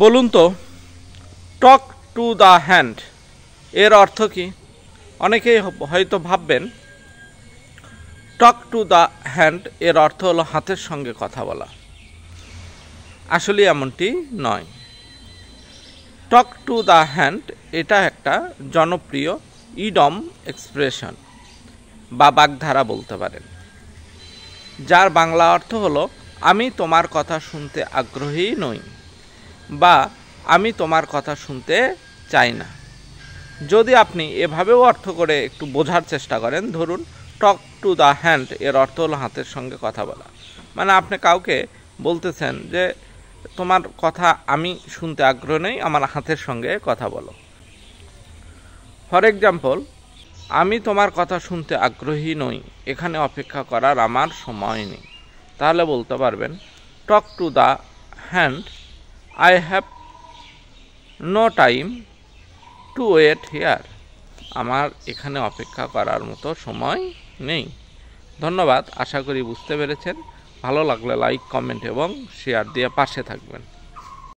বলুন তো, টক to the hand এর অর্থ কি? অনেকেই হয়তো ভাববেন টক টু দ্য হ্যান্ড এর অর্থ হলো হাতের সঙ্গে কথা বলা। আসলে এমনটি নয়। টক টু দ্য হ্যান্ড এটা একটা জনপ্রিয় ইডম এক্সপ্রেশন বা বাগধারা বলতে পারেন, যার বাংলা অর্থ হলো আমি তোমার কথা শুনতে আগ্রহী নই বা আমি তোমার কথা শুনতে চাই না। যদি আপনি এভাবেও অর্থ করে একটু বোঝার চেষ্টা করেন, ধরুন টক টু দ্য হ্যান্ড এর অর্থ হলো হাতের সঙ্গে কথা বলা, মানে আপনি কাউকে বলতেছেন যে তোমার কথা আমি শুনতে আগ্রহ নেই, আমার হাতের সঙ্গে কথা বলো। ফর এক্সাম্পল, আমি তোমার কথা শুনতে আগ্রহী নই, এখানে অপেক্ষা করার আমার সময় নেই। তাহলে বলতে পারবেন talk to the hand, I have no time to wait here, আমার এখানে অপেক্ষা করার মতো সময় নেই। ধন্যবাদ, আশা করি বুঝতে পেরেছেন। ভালো লাগলে লাইক, কমেন্ট এবং শেয়ার দিয়ে পাশে থাকবেন।